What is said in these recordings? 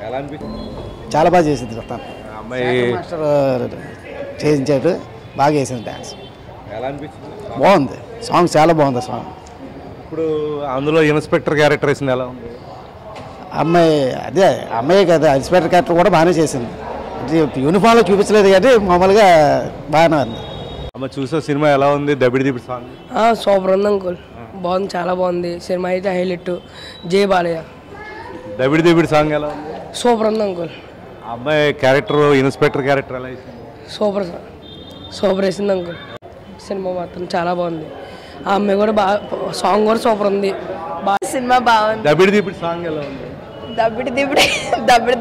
ఎలా అనిపించింది? చాలా బాగా చేసింది తను. అమ్మాయి మాస్టర్ చేయించాడు, బాగా చేసింది డ్యాన్స్. ఎలా అనిపించింది? బాగుంది సాంగ్, చాలా బాగుంది సాంగ్. ఇప్పుడు అందులో ఇన్స్పెక్టర్ క్యారెక్టర్ వేసింది ఎలా ఉంది? అమ్మాయి అదే అమ్మాయి కదా, ఇన్స్పెక్టర్ క్యారెక్టర్ కూడా బాగానే చేసింది. యూనిఫామ్లో చూపించలేదు కానీ మామూలుగా బాగానే ఉంది. అమ్మ చూసే సినిమా ఎలా ఉంది? దబిడి దిబిడి సాంగ్ సూపర్ ఉంది అంకుల్, బాగుంది, చాలా బాగుంది సినిమా అయితే. హైలైట్ జై బాలయ్య. దబిడి దిబిడి సాంగ్ ఎలా ఉంది? సూపర్ ఉంది అంకుల్. అమ్మాయి క్యారెక్టర్ ఇన్స్పెక్టర్ క్యారెక్టర్ ఎలా వేసింది? సూపర్ సూపర్ వేసింది అంకుల్. సినిమా మాత్రం చాలా బాగుంది. ఆ అమ్మాయి కూడా బాగా, సాంగ్ కూడా సూపర్ ఉంది. సినిమా బాగుంది. దబిడి దిబిడి సాంగ్ ఎలా ఉంది? దబ్బిడి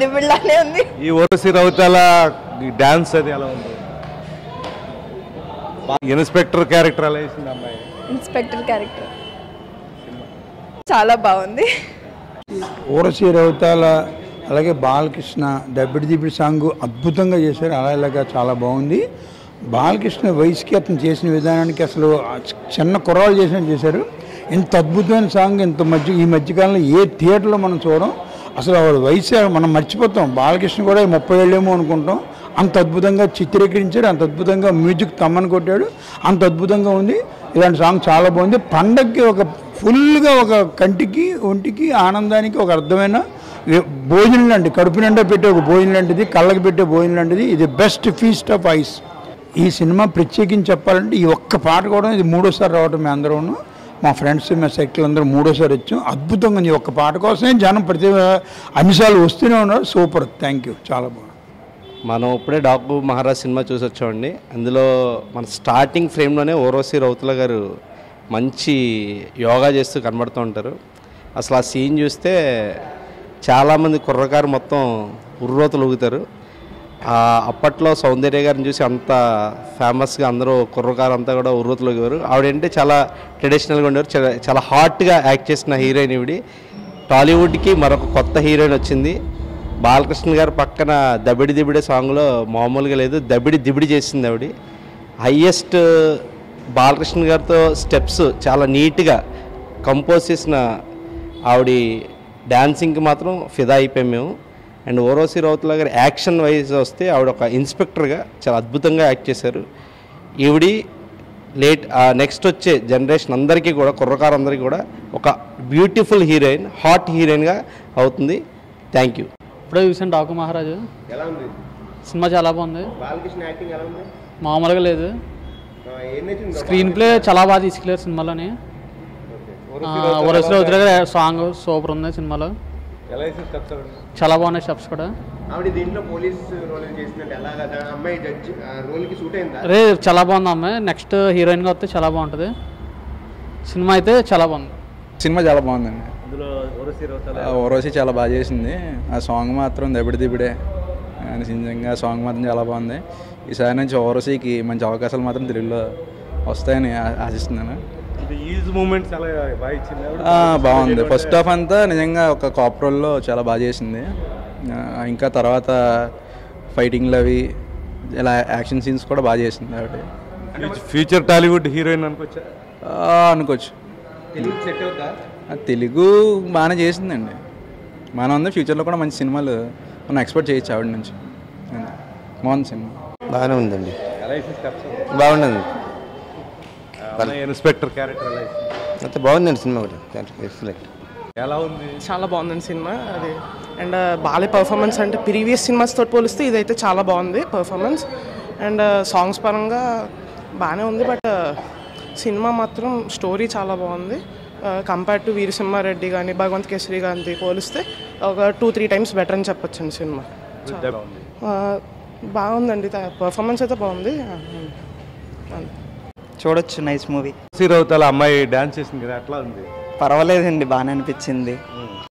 దిబ్బడి లానే ఉంది. ఈ ఓరసి రౌతాల డాన్స్ అది ఎలా ఉంది? ఇన్స్పెక్టర్ క్యారెక్టర్ ఎలా వేసింది అమ్మాయి? ఇన్స్పెక్టర్ క్యారెక్టర్ చాలా బాగుంది. ఓరసి రౌతాల అలాగే బాలకృష్ణ దబ్బిడి దిబ్బడి సాంగ్ అద్భుతంగా చేశారు. అలాగే చాలా బాగుంది. బాలకృష్ణ వయసుకి అతను చేసిన విధానానికి అసలు చిన్న కుర్రాళ్ళు చేసినట్టు చేశారు. ఇంత అద్భుతమైన సాంగ్ ఈ మధ్యకాలంలో ఏ థియేటర్లో మనం చూడం. అసలు వాడు వయసు మనం మర్చిపోతాం. బాలకృష్ణ కూడా 30 ఏళ్ళేమో అనుకుంటాం. అంత అద్భుతంగా చిత్రీకరించాడు, అంత అద్భుతంగా మ్యూజిక్ తమ్మని కొట్టాడు, అంత అద్భుతంగా ఉంది. ఇలాంటి సాంగ్ చాలా బాగుంది. పండగకి ఒక ఫుల్గా ఒక కంటికి ఒంటికి ఆనందానికి ఒక అర్థమైన భోజనం లాంటి, కడుపు నిండా పెట్టే ఒక భోజనం లాంటిది, కళ్ళకి పెట్టే భోజనం లాంటిది. ఇది బెస్ట్ ఫీస్ట్ ఆఫ్ ఐస్. ఈ సినిమా ప్రత్యేకించి చెప్పాలంటే ఈ ఒక్క పాట కూడా ఇది 3వ సారి రావటం. మేము అందరూ, మా ఫ్రెండ్స్, మా సర్కిల్ అందరూ 3వ సారి వచ్చాం. అద్భుతంగా ఈ ఒక్క పాట కోసమే జనం ప్రతి అన్నిసార్లు వస్తూనే ఉన్నారు. సూపర్, థ్యాంక్ యూ, చాలా బాగుంది. మనం ఇప్పుడే డాకు మహారాజ్ సినిమా చూసి వచ్చామండి. అందులో మన స్టార్టింగ్ ఫ్రేమ్లోనే ఓర్వశి రౌతుల గారు మంచి యోగా చేస్తూ కనబడుతూ ఉంటారు. అసలు ఆ సీన్ చూస్తే చాలామంది కుర్రకారు మొత్తం ఉర్రోతలు ఊగుతారు. అప్పట్లో సౌందర్య గారిని చూసి అంత ఫేమస్గా అందరూ కుర్రకారు అంతా కూడా ఉర్రోతలు ఊగేవారు. ఆవిడంటే చాలా ట్రెడిషనల్గా ఉండేవారు. చాలా హాట్గా యాక్ట్ చేసిన హీరోయిన్ ఈవిడి. టాలీవుడ్కి మరొక కొత్త హీరోయిన్ వచ్చింది. బాలకృష్ణ గారు పక్కన దబిడి దిబిడే సాంగ్లో మామూలుగా లేదు, దబిడి దిబిడి చేసింది ఆవిడ. హయ్యెస్ట్ బాలకృష్ణ గారితో స్టెప్స్ చాలా నీట్గా కంపోజ్ చేసిన ఆవిడ డాన్సింగ్కి మాత్రం ఫిదా అయిపోయాం మేము. అండ్ ఓర్వశి రౌతుల గారు యాక్షన్ వైజ్ వస్తే ఆవిడ ఒక ఇన్స్పెక్టర్గా చాలా అద్భుతంగా యాక్ట్ చేశారు. ఈవిడి నెక్స్ట్ వచ్చే జనరేషన్ అందరికీ కూడా, కుర్రకారు అందరికీ కూడా ఒక బ్యూటిఫుల్ హీరోయిన్, హాట్ హీరోయిన్గా అవుతుంది. Thank you. ఇప్పుడే చూసాను డాకు మహారాజు. ఎలా ఉంది సినిమా? చాలా బాగుంది. బాలకృష్ణ యాక్టింగ్ ఎలా ఉంది? మామూలుగా లేదు. స్క్రీన్ ప్లే చాలా బాగా తీసుకెళ్ళారు సినిమాలోని. ఓర్వశి రౌతుల గారి సాంగ్ సూపర్ ఉంది సినిమాలో. చాలా బాగున్నాయి స్టెప్స్ కూడా. రే చాలా బాగుంది అమ్మాయి. నెక్స్ట్ హీరోయిన్గా వస్తే చాలా బాగుంటుంది. సినిమా అయితే చాలా బాగుంది. సినిమా చాలా బాగుందండి. ఓర్వశి చాలా బాగా చేసింది. ఆ సాంగ్ మాత్రం దబిడి దిబిడే నిజంగా సాంగ్ మాత్రం చాలా బాగుంది. ఈసారి నుంచి ఓర్వశికి మంచి అవకాశాలు మాత్రం తెలుగులో వస్తాయని ఆశిస్తున్నాను. బాగుంది. ఫస్ట్ హాఫ్ అంతా నిజంగా ఒక కాప్ రోల్లో చాలా బాగా చేసింది. ఇంకా తర్వాత ఫైటింగ్లు అవి ఇలా యాక్షన్ సీన్స్ కూడా బాగా చేసింది. కాబట్టి ఫ్యూచర్ టాలీవుడ్ హీరోయిన్ అనుకోవచ్చు. తెలుగు బాగానే చేసిందండి. బాగానే ఉంది. ఫ్యూచర్లో కూడా మంచి సినిమాలు మనం ఎక్స్పెక్ట్ చేయొచ్చు ఆవిడ నుంచి. బాగుంది సినిమా. బాగానే ఉందండి, బాగుందండి. ఇన్స్పెక్టర్ క్యారెక్టర్ అయితే బాగుందండి సినిమా కూడా. ఎక్సలెంట్. ఎలా ఉంది? చాలా బాగుందండి సినిమా. అది అండ్ బాలయ్య పర్ఫార్మెన్స్ అంటే ప్రీవియస్ సినిమాస్ తోటి పోలిస్తే ఇదైతే చాలా బాగుంది పర్ఫార్మెన్స్. అండ్ సాంగ్స్ పరంగా బాగానే ఉంది. బట్ సినిమా మాత్రం స్టోరీ చాలా బాగుంది. కంపేర్ టు వీరసింహారెడ్డి కానీ భగవంత్ కేసరి గాంధీ పోలిస్తే ఒక 2-3 టైమ్స్ బెటర్ అని చెప్పొచ్చండి సినిమా. బాగుందండి. పర్ఫార్మెన్స్ అయితే బాగుంది. చూడొచ్చు, నైస్ మూవీ. రౌతాల అమ్మాయి డాన్స్ చేసింది కదా, ఎట్లా ఉంది? పర్వాలేదండి, బాగానే అనిపించింది.